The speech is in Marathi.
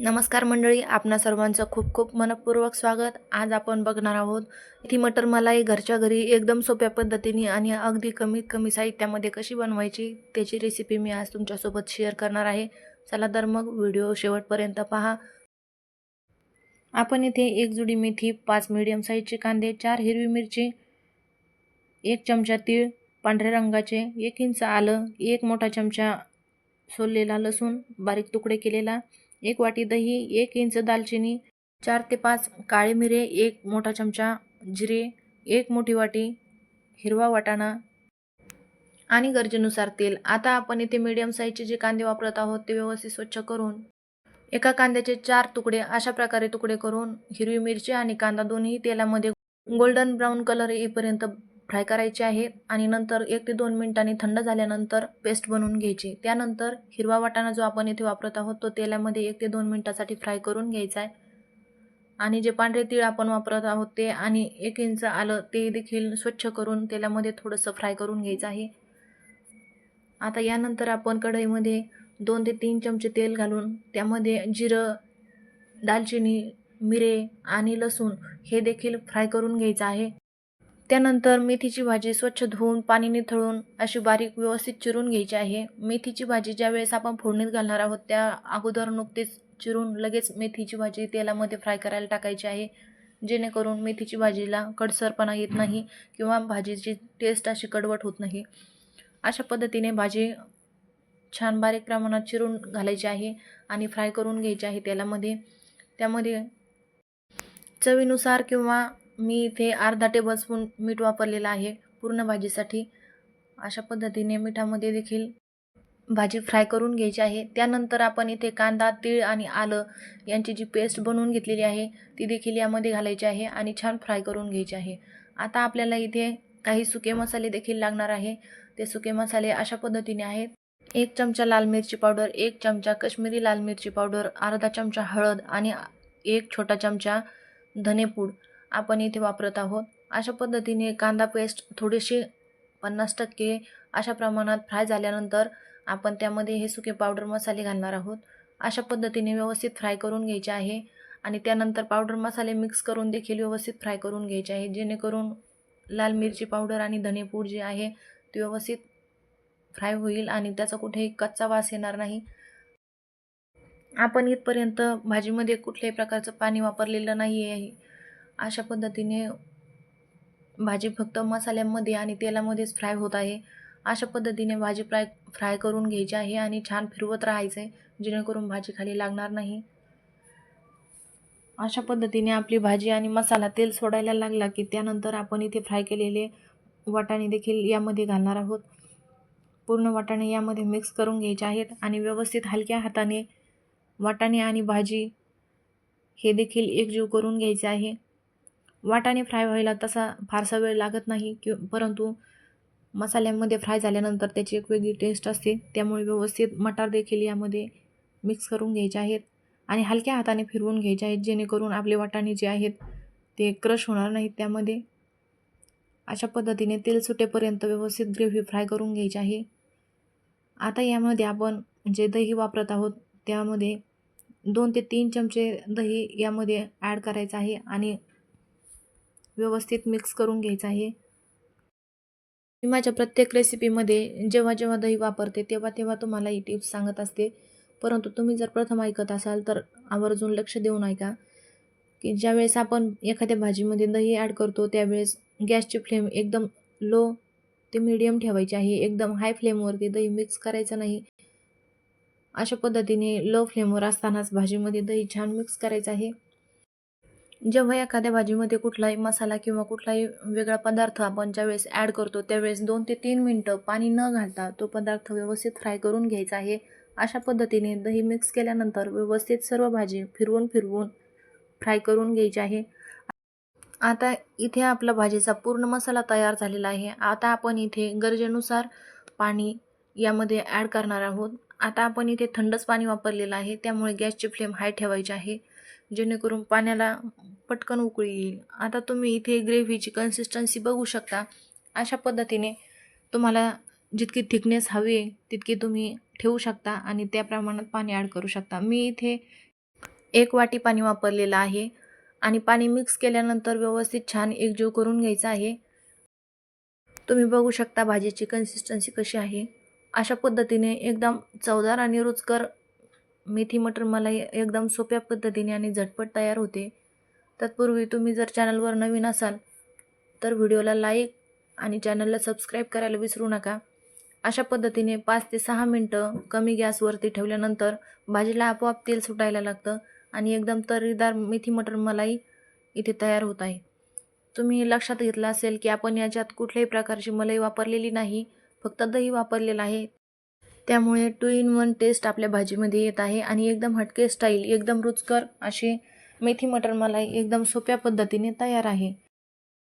नमस्कार मंडळी, आपणा सर्वांचं खूप खूप मनपूर्वक स्वागत। आज आपण बघणार आहोत मेथी मटर मलाई घरच्या घरी एकदम सोप्या पद्धतीने आणि अगदी कमीत कमी साहित्यामध्ये कशी बनवायची त्याची रेसिपी मी आज तुमच्यासोबत शेअर करणार आहे। चला तर मग व्हिडिओ शेवटपर्यंत पहा। आपण इथे एक जुडी मेथी, 5 मीडियम साईजचे कांदे, 4 हिरवी मिरची, 1 चमचा तीळ पांढऱ्या रंगाचे, 1 इंच आलं, 1 मोठा चमचा सोललेला लसूण बारीक तुकडे केलेला, 1 वाटी दही, 1 इंच दालचिनी, 4 ते 5 काळे मिरे, 1 मोठा चमचा जिरे, 1 मोठी वाटी हिरवा वाटाणा आणि गरजेनुसार तेल। आता आपण इथे मीडियम साईजचे जे कांदे वापरत आहोत ते व्यवस्थित स्वच्छ करून एका कांद्याचे 4 तुकडे अशा प्रकारे तुकडे करून हिरवी मिरची आणि कांदा दोन्ही तेलामध्ये गोल्डन ब्राऊन कलर येईपर्यंत फ्राय करायचे आहेत आणि नंतर 1 ते 2 मिनिटांनी थंड झाल्यानंतर पेस्ट बनवून घ्यायची। त्यानंतर हिरवा वाटाणा जो आपण इथे वापरत आहोत तो तेलामध्ये 1 ते 2 मिनिटांसाठी फ्राय करून घ्यायचा आहे आणि जे पांढरे तीळ आपण वापरत आहोत ते आणि 1 इंच आलं ते देखील स्वच्छ करून तेलामध्ये थोडंसं फ्राय करून घ्यायचं आहे। आता यानंतर आपण कढईमध्ये 2 ते 3 चमचे तेल घालून त्यामध्ये जिरं, दालचिनी, मिरे आणि लसूण हे देखील फ्राय करून घ्यायचं आहे। त्यानंतर मेथीची भाजी स्वच्छ धुवून पाणी निथळून अशी बारीक व्यवस्थित चिरून घ्यायची आहे। मेथीची भाजी ज्यावेळेस आपण फोडणीत घालणार आहोत त्या अगोदर नुकतीच चिरून लगेच मेथीची भाजी तेलामध्ये फ्राय करायला टाकायची आहे, जेणेकरून मेथीची भाजीला कडसरपणा येत नाही किंवा भाजीची टेस्ट अशी कडवट होत नाही। अशा पद्धतीने भाजी छान बारीक प्रमाणात चिरून घालायची आहे आणि फ्राय करून घ्यायची आहे तेलामध्ये। त्यामध्ये चवीनुसार किंवा मी इथे अर्धा टेबलस्पून मीठ वापरलेलं आहे पूर्ण भाजीसाठी। अशा पद्धतीने मिठामध्ये देखील भाजी फ्राय करून घ्यायची आहे। त्यानंतर आपण इथे कांदा, तीळ आणि आलं यांची जी पेस्ट बनवून घेतलेली आहे ती देखील यामध्ये घालायची आहे आणि छान फ्राय करून घ्यायची आहे। आता आपल्याला इथे काही सुके मसाले देखील लागणार आहे। ते सुके मसाले अशा पद्धतीने आहेत: 1 चमचा लाल मिरची पावडर, 1 चमचा काश्मीरी लाल मिरची पावडर, अर्धा चमचा हळद आणि 1 छोटा चमचा धनेपूड आपण इथे वापरत आहोत। अशा पद्धतीने कांदा पेस्ट थोडीशी 50% अशा प्रमाणात फ्राय झाल्यानंतर आपण त्यामध्ये हे सुके पावडर मसाले घालणार आहोत। अशा पद्धतीने व्यवस्थित फ्राय करून घ्यायचे आहे आणि त्यानंतर पावडर मसाले मिक्स करून देखील व्यवस्थित फ्राय करून घ्यायचे आहे, जेणेकरून लाल मिरची पावडर आणि धनेपूड जे आहे ते व्यवस्थित फ्राय होईल आणि त्याचा कुठेही कच्चा वास येणार नाही। आपण इथपर्यंत भाजीमध्ये कुठल्याही प्रकारचं पाणी वापरलेलं नाही आहे। अशा पद्धतीने भाजी फक्त मसाल्यामध्ये आणि तेलामध्येच फ्राय होत आहे। अशा पद्धतीने भाजी फ्राय करून घ्यायची आहे आणि छान फिरवत राहायचं आहे, जेणेकरून भाजी खाली लागणार नाही। अशा पद्धतीने आपली भाजी आणि मसाला तेल सोडायला लागला की त्यानंतर आपण इथे फ्राय केलेले वाटाणे देखील यामध्ये घालणार आहोत। पूर्ण वाटाणे यामध्ये मिक्स करून घ्यायचे आहेत आणि व्यवस्थित हलक्या हाताने वाटाणे आणि भाजी हे देखील एकजीव करून घ्यायचे आहे। वाटाणे फ्राय व्हायला तसा फारसा वेळ लागत नाही परंतु मसाल्यामध्ये फ्राय झाल्यानंतर त्याची एक वेगळी टेस्ट असते, त्यामुळे व्यवस्थित मटार देखील यामध्ये मिक्स करून घ्यायचे आहेत आणि हलक्या हाताने फिरवून घ्यायचे आहेत, जेणेकरून आपले वाटाणे जे आहेत ते क्रश होणार नाहीत त्यामध्ये। अशा पद्धतीने तेल सुटेपर्यंत व्यवस्थित ग्रेव्ही फ्राय करून घ्यायची आहे। आता यामध्ये आपण जे दही वापरत आहोत त्यामध्ये 2 ते 3 चमचे दही यामध्ये ॲड करायचं आहे आणि व्यवस्थित मिक्स करून घ्यायचं आहे। मी माझ्या प्रत्येक रेसिपीमध्ये जेव्हा जेव्हा दही वापरते तेव्हा तेव्हा तुम्हाला ही टिप्स सांगत असते, परंतु तुम्ही जर प्रथम ऐकत असाल तर आवर्जून लक्ष देऊन ऐका की ज्यावेळेस आपण एखाद्या भाजीमध्ये दही ॲड करतो त्यावेळेस गॅसची फ्लेम एकदम लो ते मीडियम ठेवायची आहे। एकदम हाय फ्लेमवरती दही मिक्स करायचं नाही। अशा पद्धतीने लो फ्लेमवर असतानाच भाजीमध्ये दही छान मिक्स करायचं आहे। जेव्हा एखाद्या भाजीमध्ये कुठलाही मसाला किंवा कुठलाही वेगळा पदार्थ आपण ज्यावेळेस ॲड करतो त्यावेळेस 2 ते 3 मिनिटं पाणी न घालता तो पदार्थ व्यवस्थित फ्राय करून घ्यायचा आहे। अशा पद्धतीने दही मिक्स केल्यानंतर व्यवस्थित सर्व भाजी फिरवून फ्राय करून घ्यायची आहे। आता इथे आपला भाजीचा पूर्ण मसाला तयार झालेला आहे। आता आपण इथे गरजेनुसार पाणी यामध्ये ॲड करणार आहोत। आता आपण इथे थंडच पाणी वापरलेलं आहे, त्यामुळे गॅसची फ्लेम हाय ठेवायची आहे, जेणेकरून पाण्याला पटकन उकळी येईल। आता तुम्ही इथे ग्रेव्हीची कन्सिस्टन्सी बघू शकता। अशा पद्धतीने तुम्हाला जितकी थिकनेस हवी आहे तितकी तुम्ही ठेवू शकता आणि त्या प्रमाणात पाणी ॲड करू शकता। मी इथे 1 वाटी पाणी वापरलेलं आहे आणि पाणी मिक्स केल्यानंतर व्यवस्थित छान एकजीव करून घ्यायचा आहे. तुम्ही बघू शकता भाजीची कन्सिस्टन्सी कशी आहे. अशा पद्धतीने एकदम चवदार आणि रुचकर मेथी मटर मलाई एकदम सोप्या पद्धतीने आणि झटपट तयार होते. तत्पूर्वी तुम्ही जर चॅनलवर नवीन असाल तर व्हिडिओला लाईक आणि चॅनलला सबस्क्राईब करायला विसरू नका. अशा पद्धतीने 5 ते 6 मिनटं कमी गॅसवरती ठेवल्यानंतर भाजीला आपोआप तेल सुटायला लागतं आणि एकदम तर्रीदार मेथी मटर मलाई इथे तयार होत आहे. तुम्ही लक्षात घेतलं असेल की आपण याच्यात कुठल्याही प्रकारची मलाई वापरलेली नाही, फक्त दही वापरलेलं आहे. त्यामुळे 2 in 1 टेस्ट आपल्या भाजीमध्ये येत आहे आणि एकदम हटके स्टाईल, एकदम रुचकर अशी मेथी मटर मलाई एकदम सोप्या पद्धतीने तयार आहे.